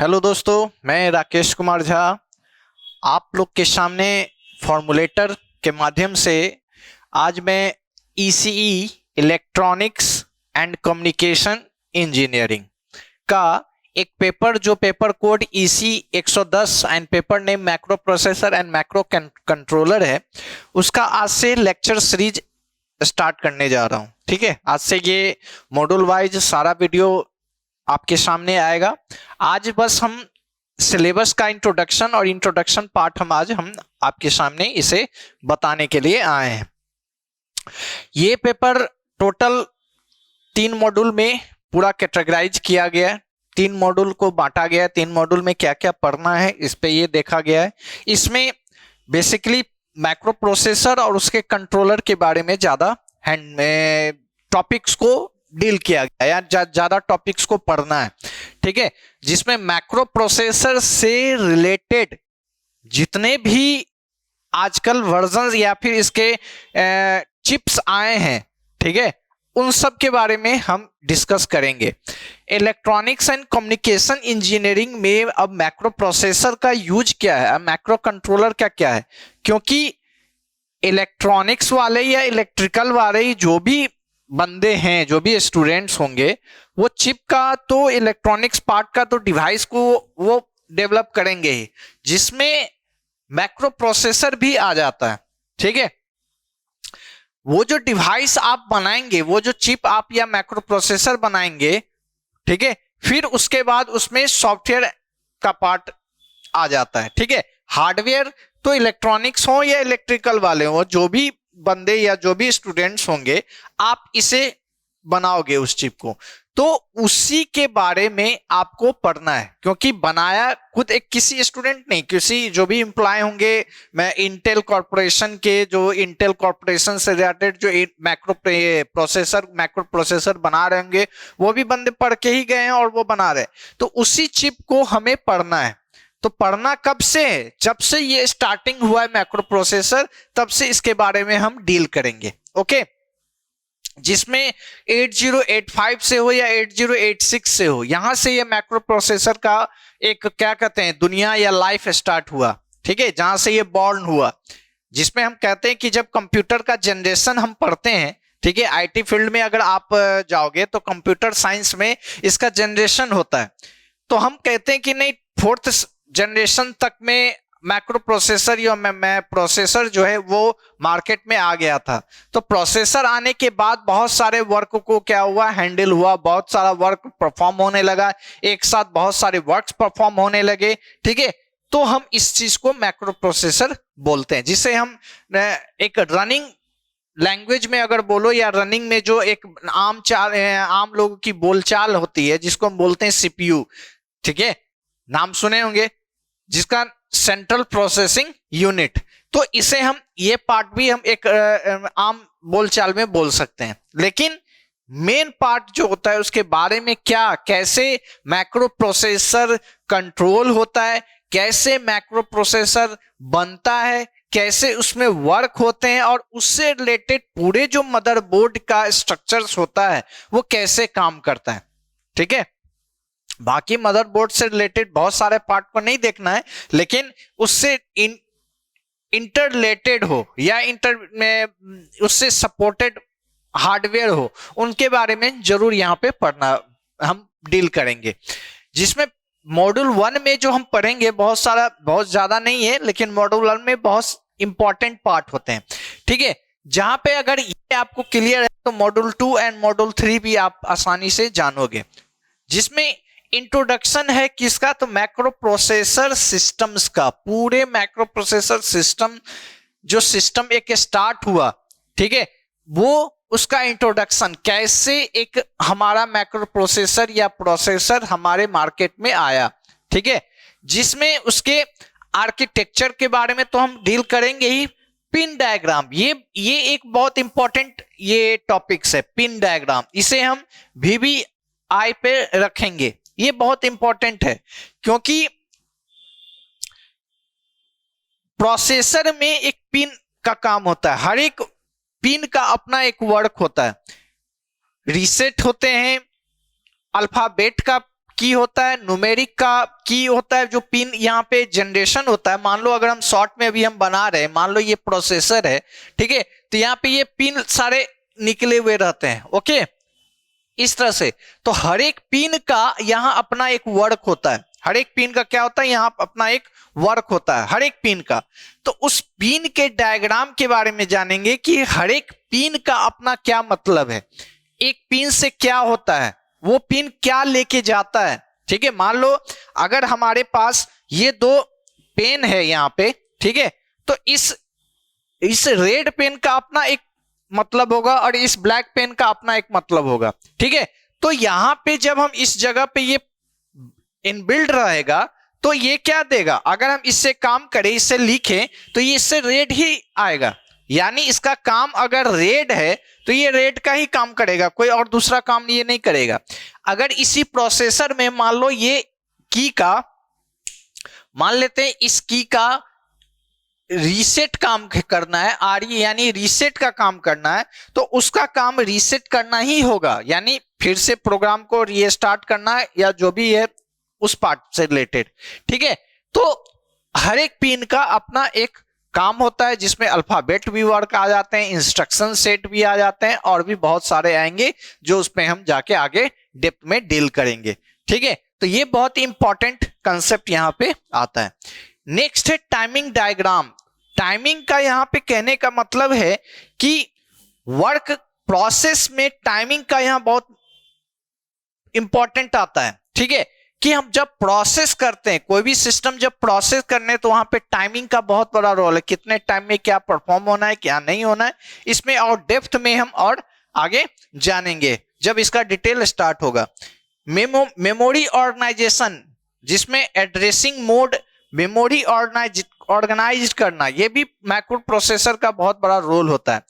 Hello दोस्तों, मैं राकेश कुमार झा आप लोग के सामने फॉर्मूलेटर के माध्यम से आज मैं ECE electronics and communication engineering का एक पेपर जो paper code EC 110 and paper name macro processor and macro controller है, उसका आज से लेक्चर सीरीज स्टार्ट करने जा रहा हूं। ठीक है, आज से ये मॉड्यूल वाइज सारा वीडियो आपके सामने आएगा। आज बस हम सिलेबस का इंट्रोडक्शन और इंट्रोडक्शन पार्ट हम आपके सामने इसे बताने के लिए आए हैं। ये पेपर टोटल 3 मॉड्यूल में पूरा कैटेगराइज किया गया है। 3 मॉड्यूल को बांटा गया है। 3 मॉड्यूल में क्या क्या पढ़ना है इस पे ये देखा गया है। इसमें बेसिकली मैक्रो प्रोसेसर और उसके कंट्रोलर के बारे में ज्यादा टॉपिक्स को डील किया गया या ज्यादा टॉपिक्स को पढ़ना है। ठीक है, जिसमें मैक्रो प्रोसेसर से रिलेटेड जितने भी आजकल वर्जन या फिर इसके चिप्स आए हैं, ठीक है, उन सब के बारे में हम डिस्कस करेंगे। इलेक्ट्रॉनिक्स एंड कम्युनिकेशन इंजीनियरिंग में अब मैक्रो प्रोसेसर का यूज क्या है, मैक्रो कंट्रोलर का क्या है, क्योंकि इलेक्ट्रॉनिक्स वाले या इलेक्ट्रिकल वाले जो भी बंदे हैं, जो भी स्टूडेंट्स होंगे, वो चिप का तो इलेक्ट्रॉनिक्स पार्ट का तो डिवाइस को वो डेवलप करेंगे ही, जिसमें मैक्रो प्रोसेसर भी आ जाता है। ठीक है, वो जो डिवाइस आप बनाएंगे, वो जो चिप आप या मैक्रो प्रोसेसर बनाएंगे, ठीक है, फिर उसके बाद उसमें सॉफ्टवेयर का पार्ट आ जाता है। ठीक है, हार्डवेयर तो इलेक्ट्रॉनिक्स हो या इलेक्ट्रिकल वाले हो, जो भी बंदे या जो भी स्टूडेंट्स होंगे, आप इसे बनाओगे उस चिप को, तो उसी के बारे में आपको पढ़ना है। क्योंकि बनाया खुद एक किसी स्टूडेंट नहीं, किसी जो भी एम्प्लॉय होंगे, मैं इंटेल कॉर्पोरेशन के, जो इंटेल कॉर्पोरेशन से रिलेटेड जो मैक्रो प्रोसेसर बना रहे होंगे, वो भी बंदे पढ़ के ही गए हैं और वो बना रहे, तो उसी चिप को हमें पढ़ना है। तो पढ़ना कब से है? जब से ये स्टार्टिंग हुआ है मैक्रो प्रोसेसर, तब से इसके बारे में हम डील करेंगे। ओके, जिसमें 8085 से हो या 8086 से हो, यहां से ये मैक्रो प्रोसेसर का एक क्या कहते हैं दुनिया या लाइफ स्टार्ट हुआ। ठीक है, जहां से ये बॉर्न हुआ, जिसमें हम कहते हैं कि जब कंप्यूटर का जनरेशन हम पढ़ते हैं, ठीक है, आईटी फील्ड में अगर आप जाओगे तो कंप्यूटर साइंस में इसका जनरेशन होता है, तो हम कहते हैं कि नहीं, 4th जनरेशन तक में मैक्रो प्रोसेसर या प्रोसेसर जो है वो मार्केट में आ गया था। तो प्रोसेसर आने के बाद बहुत सारे वर्क को क्या हुआ, हैंडल हुआ, बहुत सारा वर्क परफॉर्म होने लगा, एक साथ बहुत सारे वर्क्स परफॉर्म होने लगे। ठीक है, तो हम इस चीज को मैक्रो प्रोसेसर बोलते हैं, जिसे हम एक रनिंग लैंग्वेज में अगर बोलो, या रनिंग में जो एक आम लोगों की बोलचाल होती है, जिसको हम बोलते हैं सीपीयू। ठीक है, नाम सुने होंगे, जिसका सेंट्रल प्रोसेसिंग यूनिट। तो इसे हम, ये पार्ट भी हम एक आम बोलचाल में बोल सकते हैं। लेकिन मेन पार्ट जो होता है उसके बारे में क्या, कैसे मैक्रो प्रोसेसर कंट्रोल होता है, कैसे मैक्रो प्रोसेसर बनता है, कैसे उसमें वर्क होते हैं, और उससे रिलेटेड पूरे जो मदरबोर्ड का स्ट्रक्चर्स होता है वो कैसे काम करता है। ठीक है, बाकी मदरबोर्ड से रिलेटेड बहुत सारे पार्ट को नहीं देखना है, लेकिन उससे इंटर रिलेटेड हो या उससे सपोर्टेड हार्डवेयर हो, उनके बारे में जरूर यहां पे पढ़ना हम डील करेंगे। जिसमें मॉड्यूल 1 में जो हम पढ़ेंगे बहुत ज्यादा नहीं है, लेकिन मॉड्यूल 1 में बहुत इंपॉर्टेंट पार्ट होते हैं। ठीक है, जहां पे अगर ये आपको क्लियर है तो मॉड्यूल 2 एंड मॉड्यूल 3 भी आप आसानी से जानोगे। जिसमें इंट्रोडक्शन है किसका, तो मैक्रो प्रोसेसर सिस्टम्स का। पूरे मैक्रो प्रोसेसर सिस्टम, जो सिस्टम एक स्टार्ट हुआ, ठीक है, वो उसका इंट्रोडक्शन, कैसे एक हमारा मैक्रो प्रोसेसर या प्रोसेसर हमारे मार्केट में आया। ठीक है, जिसमें उसके आर्किटेक्चर के बारे में तो हम डील करेंगे ही। पिन डायग्राम, ये एक बहुत इंपॉर्टेंट ये टॉपिक्स है, पिन डायग्राम। इसे हम VVI पे रखेंगे, ये बहुत इंपॉर्टेंट है, क्योंकि प्रोसेसर में एक पिन का काम होता है, हर एक पिन का अपना एक वर्क होता है। रीसेट होते हैं, अल्फाबेट का की होता है, न्यूमेरिक का की होता है, जो पिन यहाँ पे जनरेशन होता है। मान लो अगर हम शॉर्ट में अभी हम बना रहे हैं, मान लो ये प्रोसेसर है, ठीक है, तो यहाँ पे ये पिन सारे निकले हुए रहते हैं, ओके, इस तरह से। तो हर एक पिन का यहाँ अपना एक वर्क होता है, हर एक पिन का क्या होता है, यहाँ अपना एक वर्क होता है हर एक पिन का। तो उस पिन के डायग्राम के बारे में जानेंगे कि हर एक पिन का अपना क्या मतलब है, एक पिन से क्या होता है, वो पिन क्या लेके जाता है, ठीक है। मान लो अगर हमारे पास ये दो पेन है यहाँ पे, ठीक है, तो इस रेड पेन का अपना एक मतलब होगा और इस ब्लैक पेन का अपना एक मतलब होगा, ठीक है। तो यहां पे जब हम इस जगह पे ये इनबिल्ड रहेगा तो ये क्या देगा, अगर हम इससे काम करें, इससे लिखें, तो ये इससे रेड ही आएगा, यानी इसका काम अगर रेड है तो ये रेड का ही काम करेगा, कोई और दूसरा काम ये नहीं करेगा। अगर इसी प्रोसेसर में मान लो ये की का, मान लेते हैं इस की का रीसेट काम करना है, आरई यानी रीसेट का काम करना है, तो उसका काम रीसेट करना ही होगा, यानी फिर से प्रोग्राम को रीस्टार्ट करना है या जो भी है उस पार्ट से रिलेटेड, ठीक है। तो हर एक पिन का अपना एक काम होता है जिसमें अल्फाबेट भी वर्क आ जाते हैं, इंस्ट्रक्शन सेट भी आ जाते हैं और भी बहुत सारे आएंगे जो उसमें हम जाके आगे डेप्थ में डील करेंगे, ठीक है। तो ये बहुत ही इंपॉर्टेंट कंसेप्ट यहां पे आता है। नेक्स्ट है टाइमिंग डायग्राम। टाइमिंग का यहां पे कहने का मतलब है कि वर्क प्रोसेस में टाइमिंग का यहां बहुत इंपॉर्टेंट आता है, ठीक है, कि हम जब प्रोसेस करते हैं कोई भी सिस्टम जब प्रोसेस करने तो वहां पे टाइमिंग का बहुत बड़ा रोल है, कितने टाइम में क्या परफॉर्म होना है क्या नहीं होना है, इसमें और डेप्थ में हम और आगे जानेंगे जब इसका डिटेल स्टार्ट होगा। मेमोरी ऑर्गेनाइजेशन, जिसमें एड्रेसिंग मोड, मेमोरी ऑर्गेनाइज करना, यह भी मैक्रो प्रोसेसर का बहुत बड़ा रोल होता है।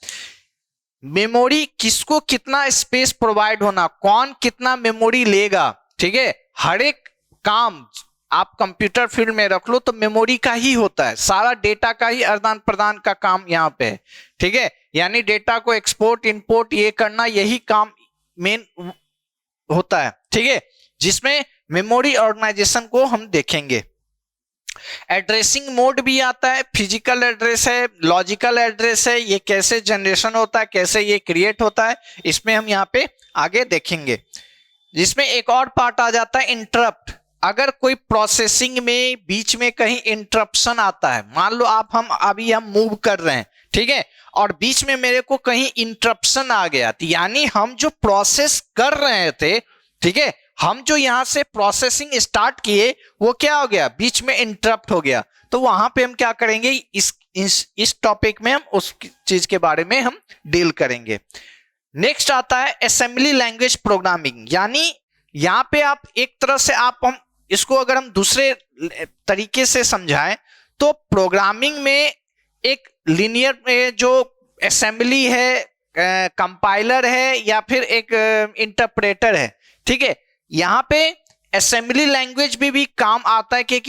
मेमोरी किसको कितना स्पेस प्रोवाइड होना, कौन कितना मेमोरी लेगा, ठीक है, हर एक काम आप कंप्यूटर फील्ड में रख लो तो मेमोरी का ही होता है, सारा डेटा का ही आदान प्रदान का काम यहां पे है, ठीक है, यानी डेटा को एक्सपोर्ट इंपोर्ट ये करना यही काम मेन होता है, ठीक है, जिसमें मेमोरी ऑर्गेनाइजेशन को हम देखेंगे। एड्रेसिंग मोड भी आता है, फिजिकल एड्रेस है, लॉजिकल एड्रेस है, ये कैसे जनरेशन होता है, कैसे ये क्रिएट होता है, इसमें हम यहाँ पे आगे देखेंगे। जिसमें एक और पार्ट आ जाता है इंटरप्ट। अगर कोई प्रोसेसिंग में बीच में कहीं इंटरप्शन आता है, मान लो हम मूव कर रहे हैं, ठीक है, और बीच में मेरे को कहीं इंटरप्शन आ गया, यानी हम जो प्रोसेस कर रहे थे, ठीक है, हम जो यहां से प्रोसेसिंग स्टार्ट किए वो क्या हो गया, बीच में इंटरप्ट हो गया, तो वहां पे हम क्या करेंगे, इस टॉपिक में हम उस चीज के बारे में हम डील करेंगे। नेक्स्ट आता है असेंबली लैंग्वेज प्रोग्रामिंग, यानी यहां पे आप एक तरह से हम इसको अगर हम दूसरे तरीके से समझाएं तो प्रोग्रामिंग में एक लीनियर में जो असेंबली है, कंपाइलर है या फिर एक इंटरप्रेटर है, ठीक है, यहां पे असेंबली लैंग्वेज भी काम आता है कि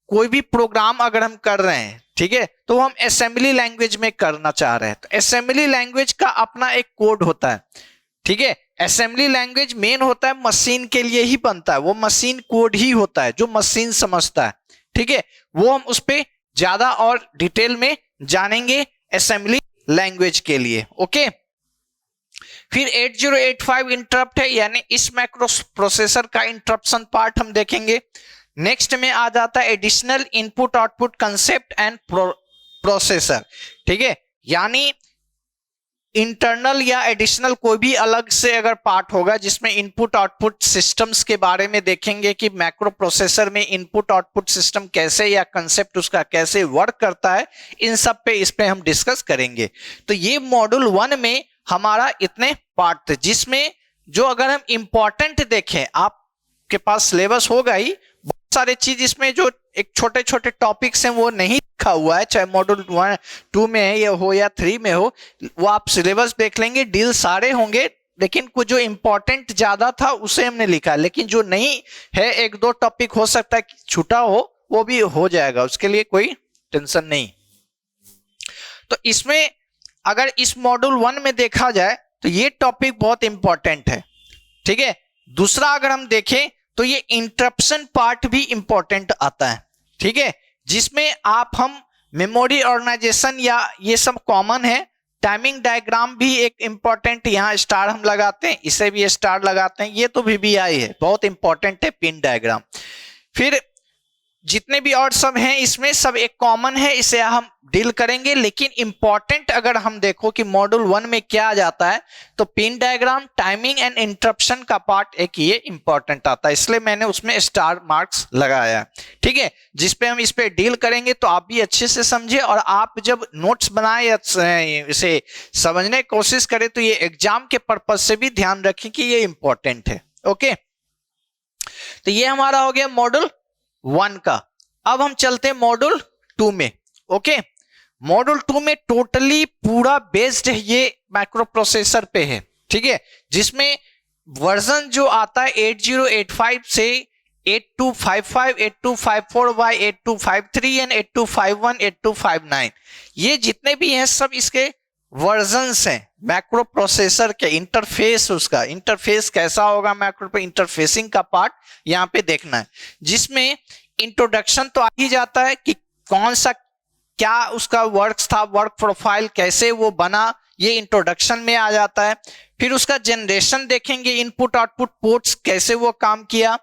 कोई भी प्रोग्राम अगर हम कर रहे हैं, ठीक है, तो हम असेंबली लैंग्वेज में करना चाह रहे हैं, तो असेंबली लैंग्वेज का अपना एक कोड होता है, ठीक है, असेंबली लैंग्वेज मेन होता है मशीन के लिए ही बनता है, वो मशीन कोड ही होता है जो मशीन समझता है, ठीक है, वो हम उस पर ज्यादा और डिटेल में जानेंगे असेंबली लैंग्वेज के लिए, ओके। फिर 8085 इंटरप्ट है, यानी इस मैक्रो प्रोसेसर का इंटरप्शन पार्ट हम देखेंगे। नेक्स्ट में आ जाता है additional input output concept and processor, ठीक है, यानी इंटरनल या एडिशनल कोई भी अलग से अगर पार्ट होगा जिसमें इनपुट आउटपुट सिस्टम्स के बारे में देखेंगे कि मैक्रो प्रोसेसर में इनपुट आउटपुट सिस्टम कैसे या कंसेप्ट उसका कैसे वर्क करता है, इन सब पे इस पे हम डिस्कस करेंगे। तो ये मॉड्यूल 1 में हमारा इतने पार्ट थे, जिसमें जो अगर हम इंपॉर्टेंट देखें, आपके पास सिलेबस होगा ही, बहुत सारे चीज इसमें जो एक छोटे छोटे टॉपिक्स हैं वो नहीं लिखा हुआ है, चाहे मॉड्यूल 1 2 में है या हो या 3 में हो, वो आप सिलेबस देख लेंगे, डील सारे होंगे, लेकिन कुछ जो इंपॉर्टेंट ज्यादा था उसे हमने लिखा, लेकिन जो नहीं है एक दो टॉपिक हो सकता है छूटा हो, वो भी हो जाएगा, उसके लिए कोई टेंशन नहीं। तो इसमें अगर इस मॉड्यूल 1 में देखा जाए तो ये टॉपिक बहुत इंपॉर्टेंट है, ठीक है। दूसरा अगर हम देखें तो ये इंटरप्शन पार्ट भी इंपॉर्टेंट आता है, ठीक है, जिसमें हम मेमोरी ऑर्गेनाइजेशन या ये सब कॉमन है। टाइमिंग डायग्राम भी एक इंपॉर्टेंट, यहाँ स्टार हम लगाते हैं, इसे भी स्टार लगाते हैं, ये तो VBI है, बहुत इंपॉर्टेंट है पिन डायग्राम। फिर जितने भी और सब हैं इसमें सब एक कॉमन है, इसे हम डील करेंगे। लेकिन इंपॉर्टेंट अगर हम देखो कि मॉड्यूल 1 में क्या आ जाता है, तो pin diagram, timing and interruption का पार्ट एक ये इंपॉर्टेंट आता है, इसलिए मैंने उसमें स्टार मार्क्स लगाया, ठीक है, जिसपे हम इस पे डील करेंगे। तो आप भी अच्छे से समझे, और आप जब नोट्स बनाए या इसे समझने की कोशिश करें तो ये एग्जाम के पर्पज से भी ध्यान रखें कि ये इंपॉर्टेंट है। ओके, तो ये हमारा हो गया मॉड्यूल 1 का। अब हम चलते हैं मॉड्यूल 2 में। ओके, मॉड्यूल 2 में टोटली पूरा बेस्ड ये माइक्रो प्रोसेसर पे है, ठीक है, जिसमें वर्जन जो आता है 8085 से 8255, 8254Y, 8253 एंड 8251, 8259, ये जितने भी हैं सब इसके वर्जन्स हैं मैक्रो प्रोसेसर के। इंटरफेस, उसका इंटरफेस कैसा होगा मैक्रो पे, इंटरफेसिंग का पार्ट यहाँ पे देखना है, जिसमें इंट्रोडक्शन तो आ ही जाता है कि कौन सा क्या उसका वर्क था, वर्क प्रोफाइल कैसे वो बना, ये इंट्रोडक्शन में आ जाता है। फिर उसका जनरेशन देखेंगे, इनपुट आउटपुट पोर्ट्स कैसे वो काम किया,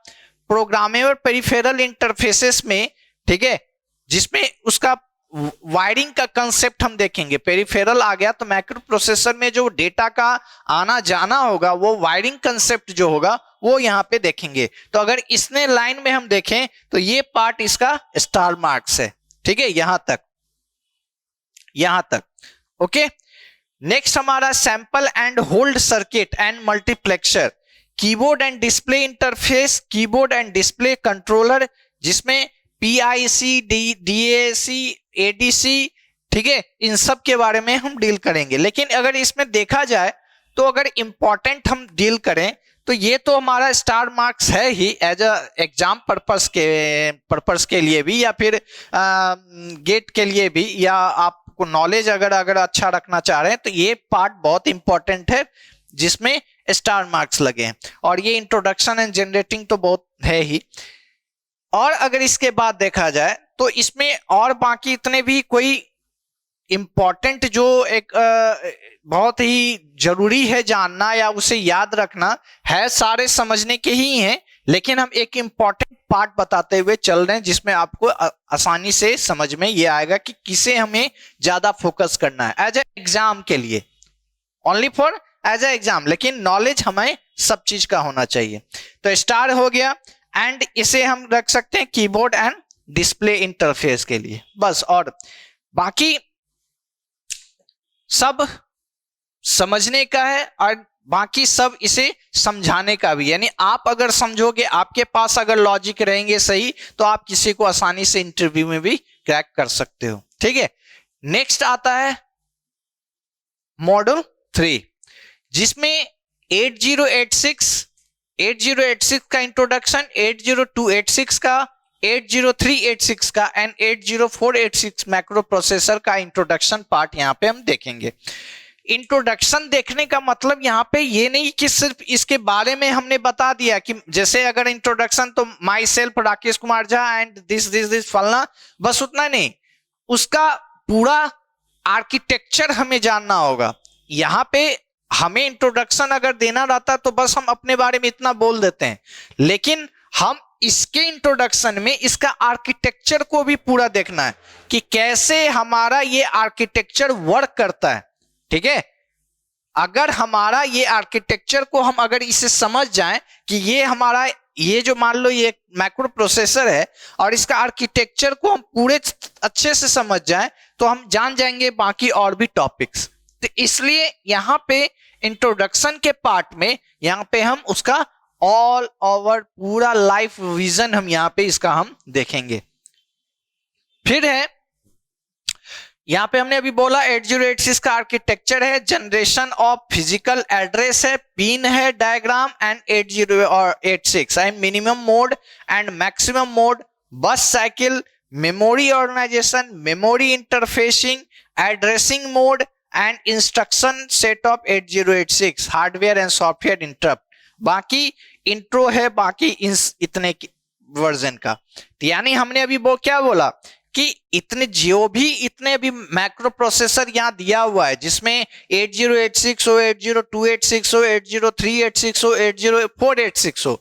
प्रोग्रामेबल पेरिफेरल इंटरफेसेस में, ठीक है, जिसमें उसका वायरिंग का कंसेप्ट हम देखेंगे। पेरिफेरल आ गया तो माइक्रो प्रोसेसर में जो डेटा का आना जाना होगा वो वायरिंग कंसेप्ट जो होगा वो यहाँ पे देखेंगे। तो अगर इसने लाइन में हम देखें तो ये पार्ट इसका स्टार मार्क्स है, ठीक है, यहां तक। ओके, नेक्स्ट हमारा sample and hold circuit and multiplexer, keyboard and display interface, keyboard and display controller, जिसमें PIC, DAC, ADC, ठीक है, इन सब के बारे में हम डील करेंगे। लेकिन अगर इसमें देखा जाए तो अगर इंपॉर्टेंट हम डील करें तो ये तो हमारा स्टार मार्क्स है ही एज अ एग्जाम पर्पस के लिए भी, या फिर गेट के लिए भी, या आपको नॉलेज अगर अच्छा रखना चाह रहे हैं तो ये पार्ट बहुत इंपॉर्टेंट है जिसमें स्टार मार्क्स लगे हैं। और ये इंट्रोडक्शन एंड जनरेटिंग तो बहुत है ही। और अगर इसके बाद देखा जाए तो इसमें और बाकी इतने भी कोई इंपॉर्टेंट जो एक बहुत ही जरूरी है जानना या उसे याद रखना है, सारे समझने के ही हैं, लेकिन हम एक इंपॉर्टेंट पार्ट बताते हुए चल रहे हैं जिसमें आपको आसानी से समझ में ये आएगा कि किसे हमें ज्यादा फोकस करना है एज ए एग्जाम के लिए, only for as a exam, लेकिन नॉलेज हमें सब चीज का होना चाहिए। तो स्टार हो गया, एंड इसे हम रख सकते हैं कीबोर्ड एंड डिस्प्ले इंटरफेस के लिए बस। और बाकी सब समझने का है और बाकी सब इसे समझाने का भी, यानी आप अगर समझोगे, आपके पास अगर लॉजिक रहेंगे सही, तो आप किसी को आसानी से इंटरव्यू में भी क्रैक कर सकते हो, ठीक है। नेक्स्ट आता है मॉड्यूल 3, जिसमें 8086 का इंट्रोडक्शन, 80286 का, 80386 का एंड 80486 मैक्रो प्रोसेसर का इंट्रोडक्शन पार्ट यहां पे हम देखेंगे। इंट्रोडक्शन देखने का मतलब यहाँ पे ये नहीं कि सिर्फ इसके बारे में हमने बता दिया कि जैसे अगर इंट्रोडक्शन तो my self Rakesh Kumar Jha and this फलना, बस उतना नहीं, उसका पूरा आर्किटेक्चर हमें जानना होगा। यहाँ पे हमें इंट्रोडक्शन अगर देना रहता तो बस हम अपने बारे में इतना बोल देते हैं, लेकिन हम इसके इंट्रोडक्शन में इसका आर्किटेक्चर को भी पूरा देखना है कि कैसे हमारा ये आर्किटेक्चर वर्क करता है, ठीक है। अगर हमारा ये आर्किटेक्चर को हम अगर इसे समझ जाएं कि ये हमारा ये जो मान लो ये मैक्रो प्रोसेसर है और इसका आर्किटेक्चर को हम पूरे अच्छे से समझ जाएं तो हम जान जाएंगे बाकी और भी टॉपिक्स। तो इसलिए यहाँ पे इंट्रोडक्शन के पार्ट में यहाँ पे हम उसका ऑल ओवर पूरा लाइफ विजन हम यहाँ पे इसका हम देखेंगे। फिर है यहाँ पे हमने अभी बोला 8086 का आर्किटेक्चर है, जनरेशन ऑफ फिजिकल एड्रेस है, पिन है, डायग्राम एंड 8086 है, minimum mode and maximum mode, bus cycle, memory organization, memory interfacing, addressing mode and instruction set of 8086, hardware and software interrupt. बाकी इंट्रो है बाकी इतने वर्जन का। तो यानी हमने अभी वो क्या बोला कि इतने अभी मैक्रो प्रोसेसर यहाँ दिया हुआ है, जिसमें 8086 हो, 80286 हो, 80386 हो, 80486 हो,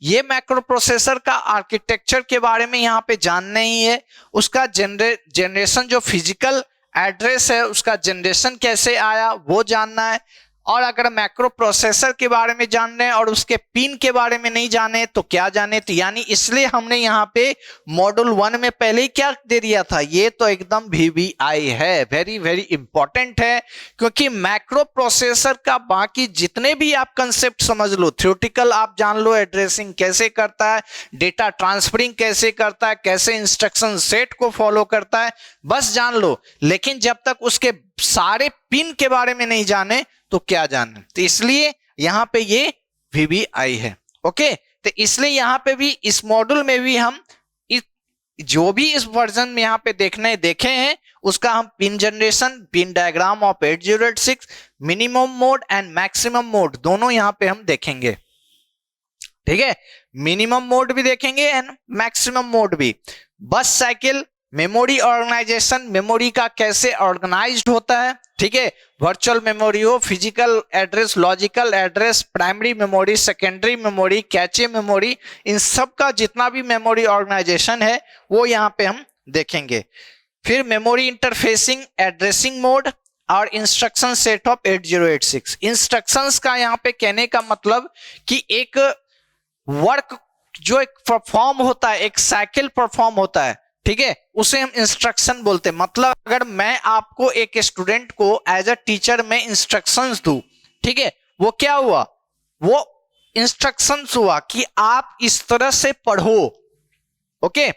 ये मैक्रो प्रोसेसर का आर्किटेक्चर के बारे में यहाँ पे जानना ही है। उसका जनरेशन जो फिजिकल एड्रेस है उसका जनरेशन कैसे आया वो जानना है। और अगर मैक्रो प्रोसेसर के बारे में जानना है और उसके पिन के बारे में नहीं जाने तो क्या जाने। तो यानी इसलिए हमने यहाँ पे मॉड्यूल 1 में पहले ही क्या दे दिया था, ये तो एकदम VVI है, वेरी वेरी इंपॉर्टेंट है। क्योंकि मैक्रो प्रोसेसर का बाकी जितने भी आप कंसेप्ट समझ लो, थ्योरेटिकल आप जान लो, एड्रेसिंग कैसे करता है, डेटा ट्रांसफरिंग कैसे करता है, कैसे इंस्ट्रक्शन सेट को फॉलो करता है, बस जान लो। लेकिन जब तक उसके सारे पिन के बारे में नहीं जाने तो क्या जाने। तो इसलिए यहां पे ये VVI है। ओके, तो इसलिए यहां पे भी इस मॉड्यूल में भी हम जो भी इस वर्जन में यहां पे देखे हैं उसका हम pin generation, pin diagram of 8086, minimum mode and maximum mode दोनों यहां पे हम देखेंगे। ठीक है, मिनिमम मोड भी देखेंगे एंड मैक्सिमम मोड भी। बस साइकिल, मेमोरी ऑर्गेनाइजेशन, मेमोरी का कैसे ऑर्गेनाइज्ड होता है। ठीक है, वर्चुअल मेमोरी हो, physical address, logical address, primary memory, secondary memory, cache memory, इन सब का जितना भी मेमोरी ऑर्गेनाइजेशन है वो यहाँ पे हम देखेंगे। फिर मेमोरी इंटरफेसिंग, एड्रेसिंग मोड और इंस्ट्रक्शन सेट ऑफ 8086। इंस्ट्रक्शंस का यहाँ पे कहने का मतलब कि एक वर्क जो एक परफॉर्म होता है, एक साइकिल परफॉर्म होता है, ठीक है, उसे हम इंस्ट्रक्शन बोलते हैं। मतलब अगर मैं आपको एक स्टूडेंट को एज अ टीचर में इंस्ट्रक्शंस दूं, ठीक है, वो क्या हुआ, वो इंस्ट्रक्शंस हुआ कि आप इस तरह से पढ़ो। ओके,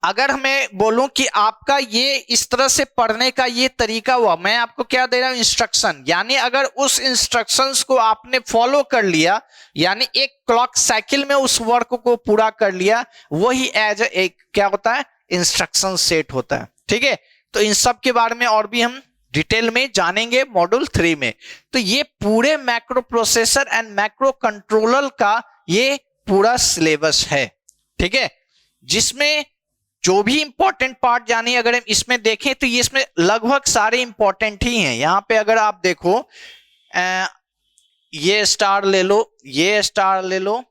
अगर मैं बोलूं कि आपका ये इस तरह से पढ़ने का ये तरीका हुआ, मैं आपको क्या दे रहा हूं, इंस्ट्रक्शन। यानी अगर उस इंस्ट्रक्शंस को आपने फॉलो कर लिया, यानी एक क्लॉक साइकिल में उस वर्क को पूरा कर लिया, वही एज एक क्या होता है, इंस्ट्रक्शन सेट होता है। ठीक है, तो इन सब के बारे में और भी हम डिटेल में जानेंगे मॉड्यूल 3 में। तो ये पूरे macro processor and macro controller का ये पूरा सिलेबस है। ठीक है, जिसमें जो भी इंपॉर्टेंट पार्ट जानिए, अगर हम इसमें देखें तो ये इसमें लगभग सारे इंपॉर्टेंट ही हैं। यहां पे अगर आप देखो, ये स्टार ले लो, ये स्टार ले लो,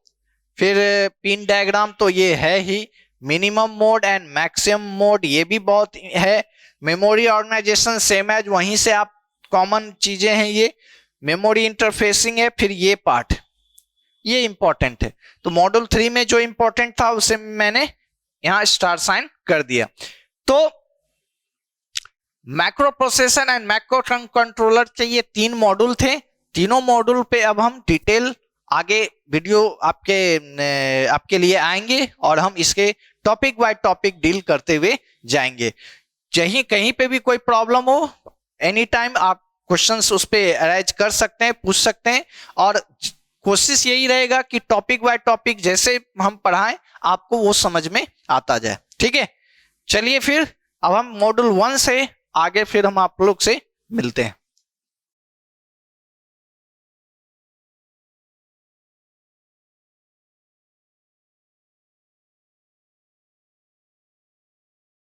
फिर पिन डायग्राम तो ये है ही, minimum mode and maximum mode ये भी बहुत है, मेमोरी ऑर्गेनाइजेशन सेम एज वहीं से आप कॉमन चीजें हैं, ये मेमोरी इंटरफेसिंग है, फिर ये पार्ट ये इंपॉर्टेंट है। तो मॉड्यूल 3 में जो इंपॉर्टेंट था उसे मैंने यहां स्टार साइन कर दिया। तो macro processor and macro controller के ये 3 मॉड्यूल थे। तीनों मॉड्यूल पे अब हम डिटेल आगे वीडियो आपके लिए आएंगे और हम इसके टॉपिक बाय टॉपिक डील करते हुए जाएंगे। कहीं पे भी कोई प्रॉब्लम हो, एनी टाइम आप क्वेश्चंस उस पे अरेंज कर सकते हैं, पूछ सकते हैं। और कोशिश यही रहेगा कि टॉपिक बाय टॉपिक जैसे हम पढ़ाएं आपको वो समझ में आता जाए। ठीक है, चलिए फिर अब हम मॉड्यूल 1 से आगे फिर हम आप लोग से मिलते हैं।